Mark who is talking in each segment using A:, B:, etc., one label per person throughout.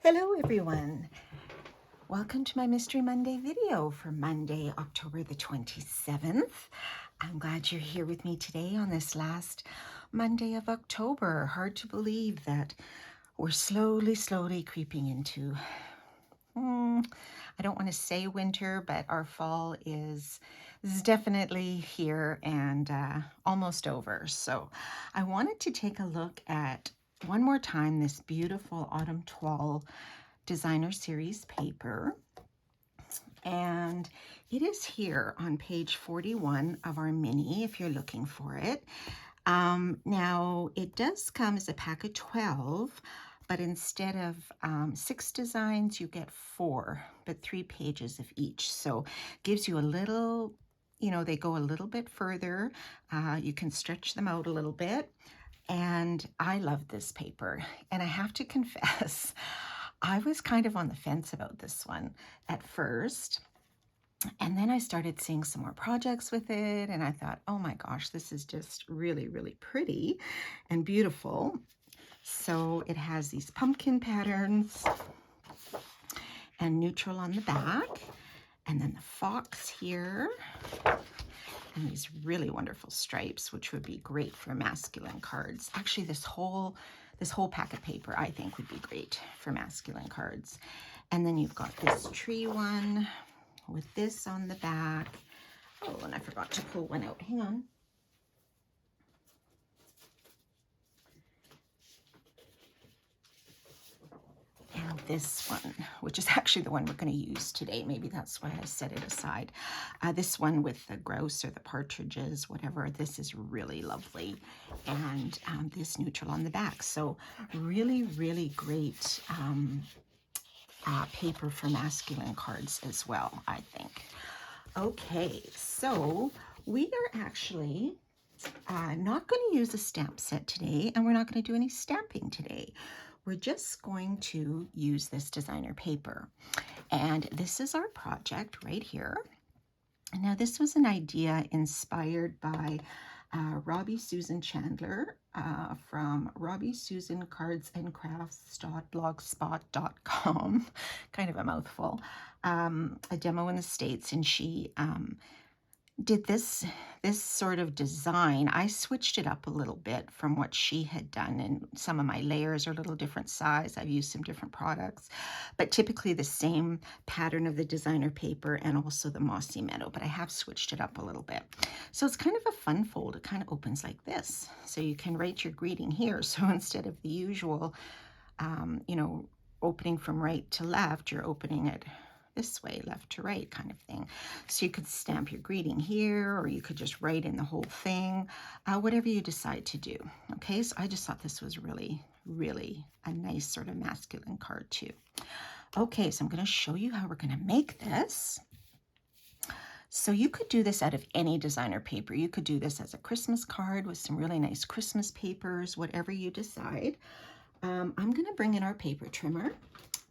A: Hello everyone. Welcome to my Mystery Monday video for Monday, October the 27th. I'm glad you're here with me today on this last Monday of October. Hard to believe that we're slowly creeping into, I don't want to say winter, but our fall is definitely here and almost over. So I wanted to take a look at one more time this beautiful Autumn Toile designer series paper, and it is here on page 41 of our mini if you're looking for it. Now it does come as a pack of 12, but instead of 6 designs you get 4, but 3 pages of each, so gives you a little, they go a little bit further. You can stretch them out a little bit, and I love this paper. And I have to confess, I was kind of on the fence about this one at first, and then I started seeing some more projects with it, and I thought, oh my gosh, this is just really pretty and beautiful. So it has these pumpkin patterns and neutral on the back, and then the fox here, and these really wonderful stripes, which would be great for masculine cards. Actually, this whole pack of paper I think would be great for masculine cards. And then you've got this tree one with this on the back. Oh, and I forgot to pull one out. Hang on. And this one, which is actually the one we're going to use today. Maybe that's why I set it aside. This one with the grouse or the partridges, whatever. This is really lovely. And this neutral on the back. So really great paper for masculine cards as well, I think. Okay, so we are actually not going to use a stamp set today, and we're not going to do any stamping today. We're just going to use this designer paper. And this is our project right here. Now, this was an idea inspired by Robbie Susan Chandler from Robbie Susan Cards and Crafts.blogspot.com. Kind of a mouthful. A demo in the States, and she did this sort of design. I switched it up a little bit from what she had done, and some of my layers are a little different size. I've used some different products, but typically the same pattern of the designer paper and also the mossy meadow, but I have switched it up a little bit. So it's kind of a fun fold. It kind of opens like this, so you can write your greeting here. So instead of the usual opening from right to left, you're opening it this way, left to right kind of thing. So you could stamp your greeting here, or you could just write in the whole thing, whatever you decide to do. Okay, so I just thought this was really a nice sort of masculine card too. Okay, so I'm going to show you how we're going to make this. So you could do this out of any designer paper. You could do this as a Christmas card with some really nice Christmas papers, whatever you decide. I'm going to bring in our paper trimmer,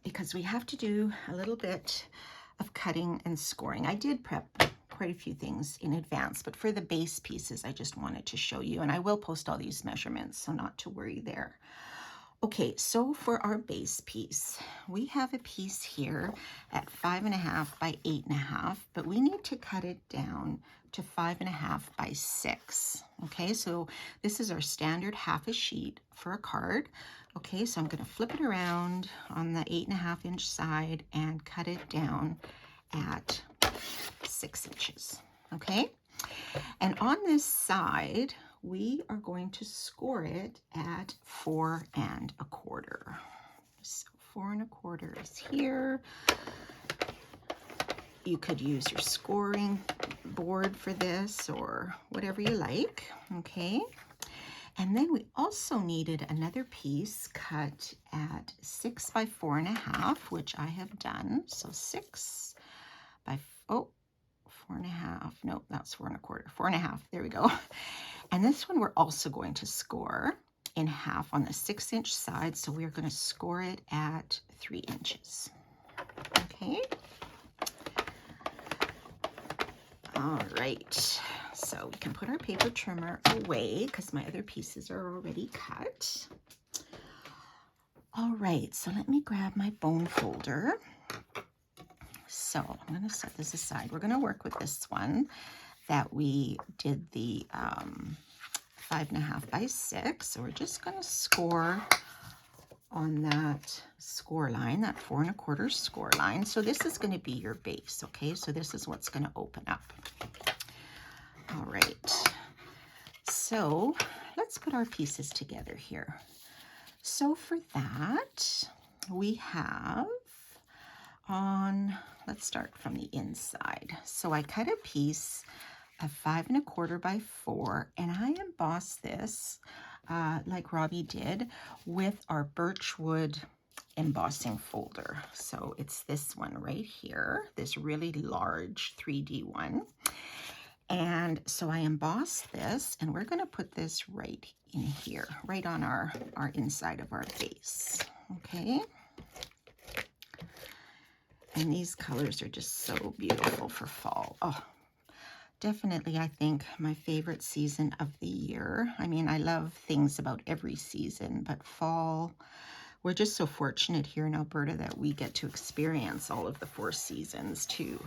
A: because we have to do a little bit of cutting and scoring. I did prep quite a few things in advance, but for the base pieces, I just wanted to show you, and I will post all these measurements, so not to worry there. Okay, so for our base piece, we have a piece here at 5.5 by 8.5, but we need to cut it down to 5.5 by 6. Okay, so this is our standard half a sheet for a card. Okay, so I'm going to flip it around on the 8.5 inch side and cut it down at 6 inches. Okay, and on this side, we are going to score it at 4 1/4. So 4 1/4 is here. You could use your scoring board for this or whatever you like. Okay. And then we also needed another piece cut at 6 by 4.5, which I have done. So 6 by 4.5. No, that's 4 1/4. 4.5. There we go. And this one we're also going to score in half on the 6 inch side. So we're going to score it at 3 inches. Okay. All right. So we can put our paper trimmer away because my other pieces are already cut. All right, so let me grab my bone folder. So I'm going to set this aside. We're going to work with this one that we did the 5.5 by 6. So we're just going to score on that score line, that 4 1/4 score line. So this is going to be your base, okay? So this is what's going to open up. All right. So let's put our pieces together here. So for that, we have let's start from the inside. So I cut a piece of 5 1/4 by 4, and I embossed this like Robbie did with our birchwood embossing folder. So it's this one right here, this really large 3D one. And so I embossed this, and we're going to put this right in here, right on our inside of our base, okay? And these colors are just so beautiful for fall. Oh, definitely, I think, my favorite season of the year. I mean, I love things about every season, but fall, we're just so fortunate here in Alberta that we get to experience all of the 4 seasons too.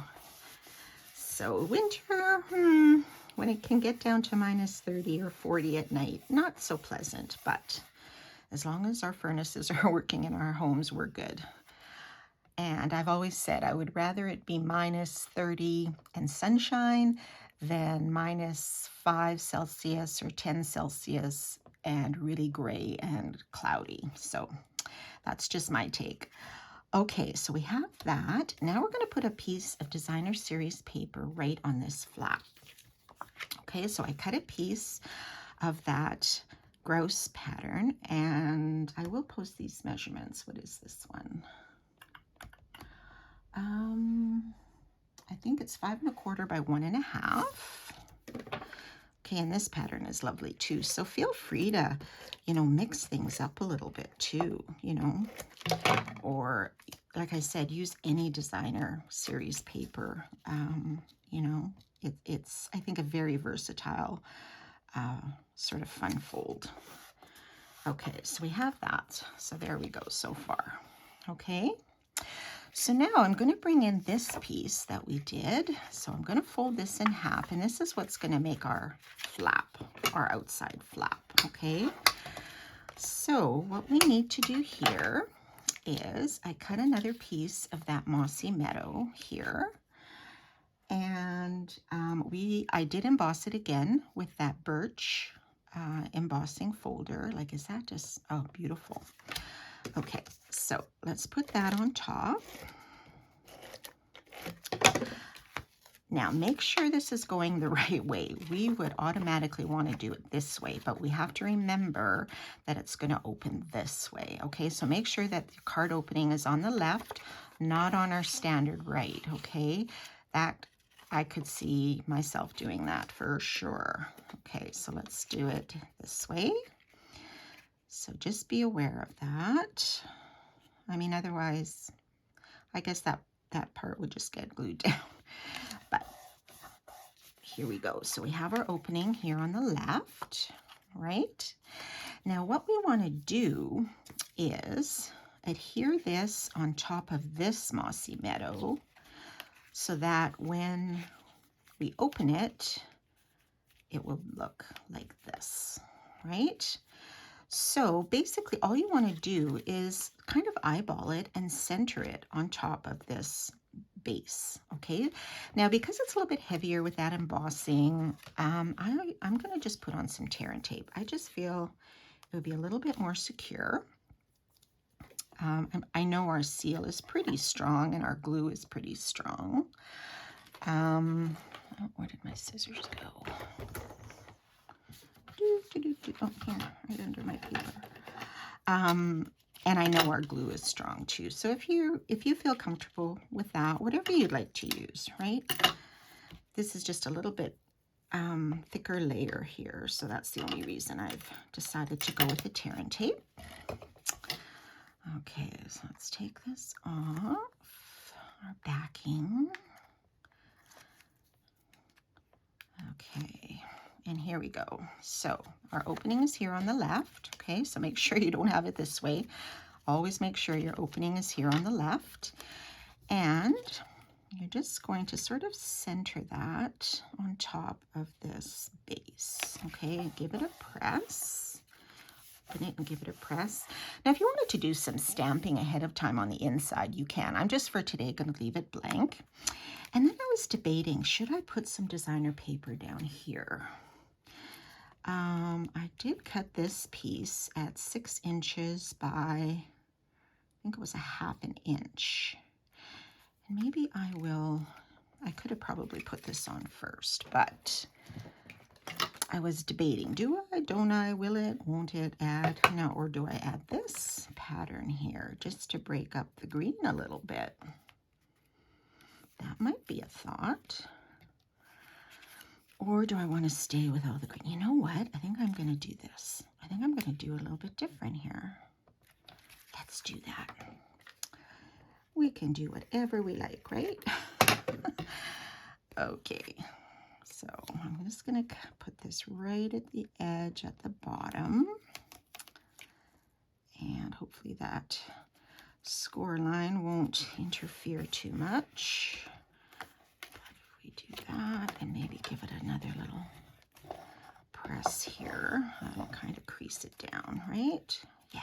A: So winter, when it can get down to -30 or 40 at night, not so pleasant, but as long as our furnaces are working in our homes, we're good. And I've always said I would rather it be -30 and sunshine than -5 Celsius or 10 Celsius and really gray and cloudy. So that's just my take. Okay, so we have that. Now we're going to put a piece of designer series paper right on this flap. Okay, so I cut a piece of that grouse pattern, and I will post these measurements. What is this one? I think it's 5 1/4 by 1 1/2. Okay, and this pattern is lovely too. So feel free to, mix things up a little bit too, or like I said, use any designer series paper. It's, I think, a very versatile sort of fun fold. Okay, so we have that. So there we go so far. Okay. So now I'm going to bring in this piece that we did. So I'm going to fold this in half, and this is what's going to make our flap, our outside flap, okay? So what we need to do here is I cut another piece of that mossy meadow here, and I did emboss it again with that birch embossing folder. Like, is that just, oh, beautiful. Okay, so let's put that on top. Now, make sure this is going the right way. We would automatically want to do it this way, but we have to remember that it's going to open this way, okay? So make sure that the card opening is on the left, not on our standard right, okay? That, I could see myself doing that for sure. Okay, so let's do it this way. So just be aware of that. I mean, otherwise, I guess that part would just get glued down. But here we go. So we have our opening here on the left, right? Now what we want to do is adhere this on top of this mossy meadow so that when we open it, it will look like this, right? So basically all you want to do is kind of eyeball it and center it on top of this base, okay? Now, because it's a little bit heavier with that embossing, I'm going to just put on some tear and tape. I just feel it would be a little bit more secure. I know our seal is pretty strong and our glue is pretty strong. Oh, where did my scissors go? Oh, here, right under my paper. And I know our glue is strong too. So if you feel comfortable with that, whatever you'd like to use, right? This is just a little bit thicker layer here, so that's the only reason I've decided to go with the tear and tape. Okay, so let's take this off, our backing. Okay, and here we go. So our opening is here on the left, okay? So make sure you don't have it this way. always make sure your opening is here on the left. And you're just going to sort of center that on top of this base. Okay, give it a press. Open it and give it a press. Now, if you wanted to do some stamping ahead of time on the inside, you can. I'm just for today going to leave it blank. And then I was debating, should I put some designer paper down here? I did cut this piece at 6 inches by, I think it was 1/2 inch. And maybe I could have probably put this on first, but I was debating, do I, don't I, will it, won't it add, no, or do I add this pattern here just to break up the green a little bit? That might be a thought. Or do I want to stay with all the green? You know what? I think I'm going to do this. I think I'm going to do a little bit different here. Let's do that. We can do whatever we like, right? Okay. So I'm just going to put this right at the edge at the bottom. And hopefully that score line won't interfere too much. We do that and maybe give it another little press here. That'll kind of crease it down, right? Yeah,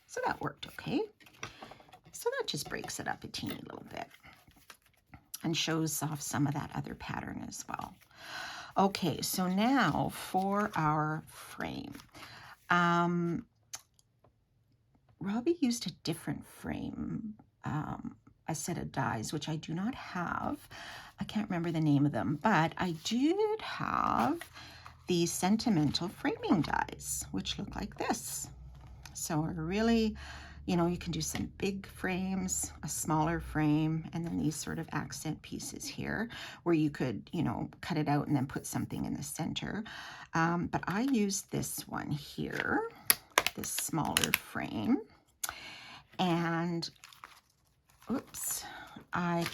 A: so that worked okay. So that just breaks it up a teeny little bit and shows off some of that other pattern as well. Okay, so now for our frame. Robbie used a different frame, a set of dies, which I do not have. I can't remember the name of them, but I did have the sentimental framing dies, which look like this. So really, you know, you can do some big frames, a smaller frame, and then these sort of accent pieces here where you could, you know, cut it out and then put something in the center. But I used this one here, this smaller frame, and oops, I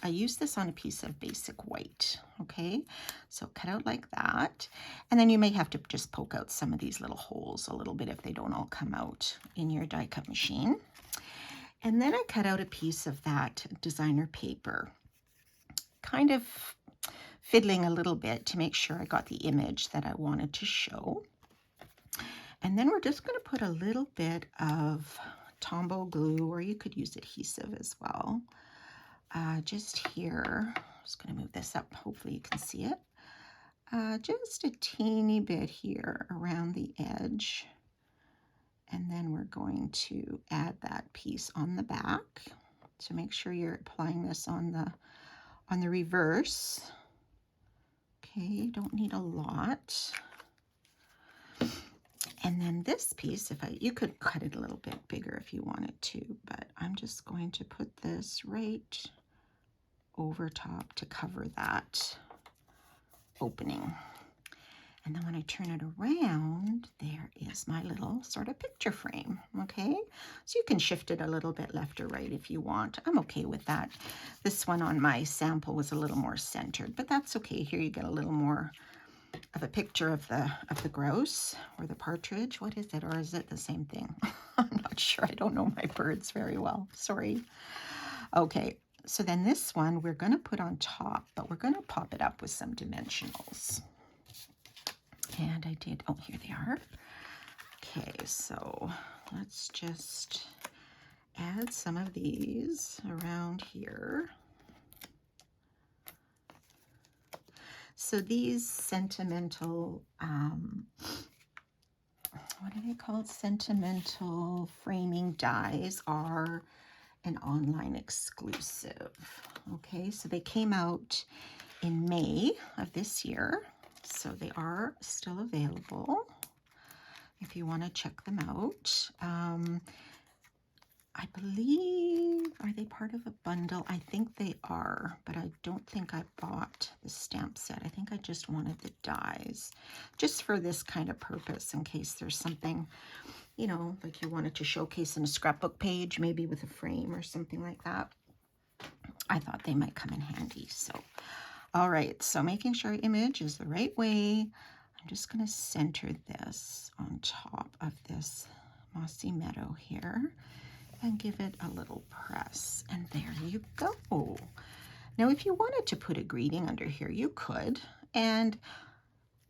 A: used this on a piece of basic white, okay? So cut out like that. And then you may have to just poke out some of these little holes a little bit if they don't all come out in your die cut machine. And then I cut out a piece of that designer paper, kind of fiddling a little bit to make sure I got the image that I wanted to show. And then we're just going to put a little bit of Tombow glue, or you could use adhesive as well. Just here, I'm just going to move this up, hopefully you can see it. Just a teeny bit here around the edge. And then we're going to add that piece on the back. So make sure you're applying this on the reverse. Okay, you don't need a lot. And then this piece, you could cut it a little bit bigger if you wanted to, but I'm just going to put this right over top to cover that opening. And then when I turn it around, there is my little sort of picture frame, okay? So you can shift it a little bit left or right if you want. I'm okay with that. This one on my sample was a little more centered, but that's okay. Here you get a little more of a picture of the grouse or the partridge. What is it, or is it the same thing? I'm not sure. I don't know my birds very well. Sorry. Okay, so then this one we're going to put on top, but we're going to pop it up with some dimensionals. And I did, oh, here they are. Okay, so let's just add some of these around here. So these sentimental, what are they called? Sentimental framing dies are an online exclusive. Okay, so they came out in May of this year. So they are still available if you want to check them out. I believe, are they part of a bundle? I think they are, but I don't think I bought the stamp set. I think I just wanted the dies, just for this kind of purpose, in case there's something, you know, like you wanted to showcase in a scrapbook page, maybe with a frame or something like that. I thought they might come in handy. So, all right, so making sure our image is the right way, I'm just going to center this on top of this mossy meadow here and give it a little press. And there you go. Now, if you wanted to put a greeting under here, you could. And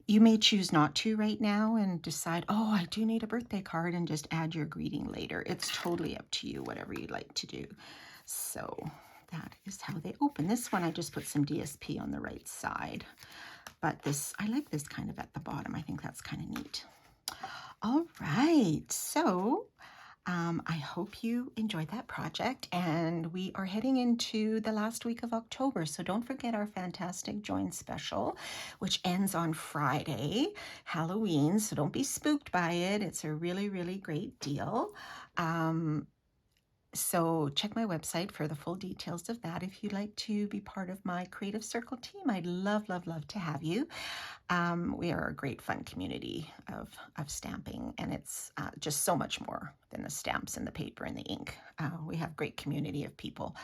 A: you may choose not to right now and decide, oh, I do need a birthday card, and just add your greeting later. It's totally up to you, whatever you'd like to do. So that is how they open. This one, I just put some DSP on the right side. But this, I like this kind of at the bottom. I think that's kind of neat. All right, so I hope you enjoyed that project, and we are heading into the last week of October, so don't forget our fantastic Join Special, which ends on Friday, Halloween, so don't be spooked by it. It's a really, really great deal. So check my website for the full details of that. If you'd like to be part of my Creative Circle team, I'd love, love, love to have you. We are a great fun community of stamping, and it's just so much more than the stamps and the paper and the ink. We have a great community of people.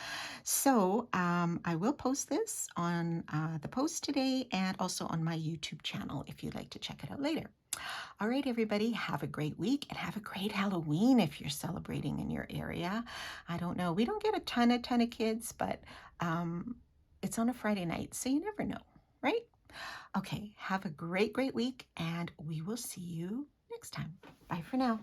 A: So I will post this on the post today and also on my YouTube channel if you'd like to check it out later. All right, everybody, have a great week and have a great Halloween if you're celebrating in your area. I don't know. We don't get a ton of kids, but it's on a Friday night, so you never know, right? Okay, have a great, great week, and we will see you next time. Bye for now.